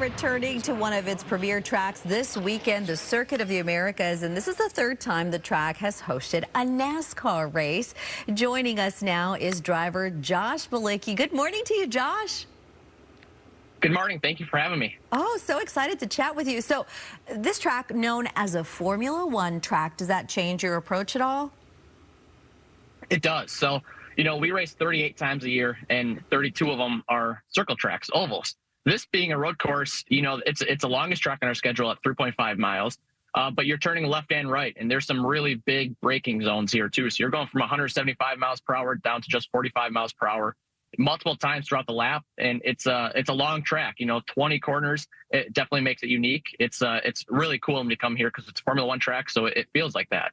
returning to one of its premier tracks this weekend, the Circuit of the Americas, and this is the third time the track has hosted a NASCAR race. Joining us now is driver Josh Biliki. Good morning to you, Josh. Good morning. Thank you for having me. Oh, so excited to chat with you. So this track, known as a Formula One track, does that change your approach at all? It does. So, we race 38 times a year, and 32 of them are circle tracks, ovals. This being a road course, it's the longest track on our schedule at 3.5 miles, but you're turning left and right, and there's some really big braking zones here too. So you're going from 175 miles per hour down to just 45 miles per hour multiple times throughout the lap, and it's a long track. 20 corners. It definitely makes it unique. It's really cool when you come here because it's a Formula One track, so it feels like that.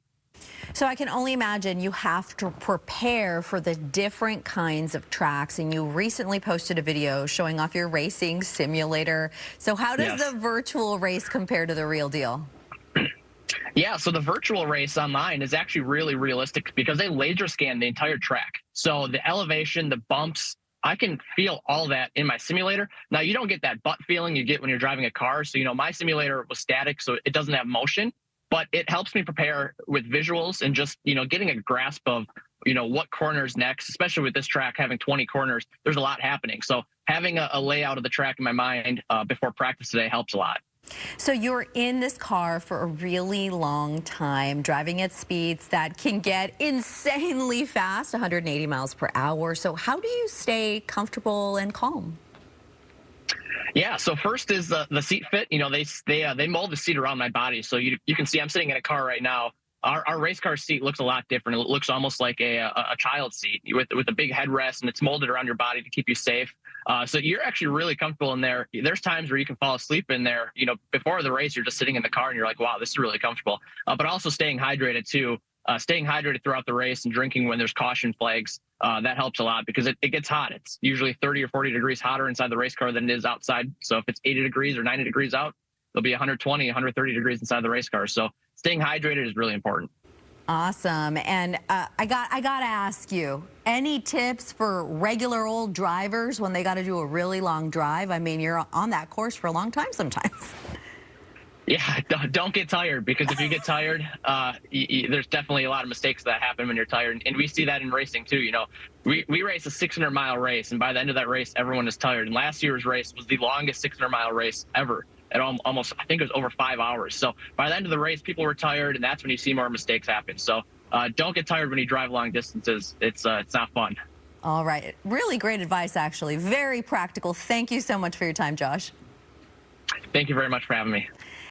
So I can only imagine you have to prepare for the different kinds of tracks, and you recently posted a video showing off your racing simulator. So how does the virtual race compare to the real deal? Yeah, so the virtual race online is actually really realistic because they laser scan the entire track. So the elevation, the bumps, I can feel all that in my simulator. Now, you don't get that butt feeling you get when you're driving a car. So, my simulator was static, so it doesn't have motion. But it helps me prepare with visuals and just, getting a grasp of, what corners next, especially with this track having 20 corners. There's a lot happening. So having a layout of the track in my mind before practice today helps a lot. So you're in this car for a really long time, driving at speeds that can get insanely fast, 180 miles per hour. So how do you stay comfortable and calm? Yeah, so first is the seat fit. They mold the seat around my body. So you can see I'm sitting in a car right now. Our race car seat looks a lot different. It looks almost like a child seat with a big headrest, and it's molded around your body to keep you safe. So you're actually really comfortable in there. There's times where you can fall asleep in there. Before the race, you're just sitting in the car and you're like, wow, this is really comfortable. But also staying hydrated too. Staying hydrated throughout the race and drinking when there's caution flags, that helps a lot because it gets hot. It's usually 30 or 40 degrees hotter inside the race car than it is outside. So if it's 80 degrees or 90 degrees out, it'll be 120, 130 degrees inside the race car. So staying hydrated is really important. Awesome. And I got to ask you, any tips for regular old drivers when they got to do a really long drive? I mean, you're on that course for a long time sometimes. Yeah, don't get tired, because if you get tired, there's definitely a lot of mistakes that happen when you're tired. And we see that in racing too. We race a 600-mile race, and by the end of that race, everyone is tired. And last year's race was the longest 600-mile race ever at almost, I think it was over 5 hours. So by the end of the race, people were tired, and that's when you see more mistakes happen. So don't get tired when you drive long distances. It's not fun. All right. Really great advice, actually. Very practical. Thank you so much for your time, Josh. Thank you very much for having me.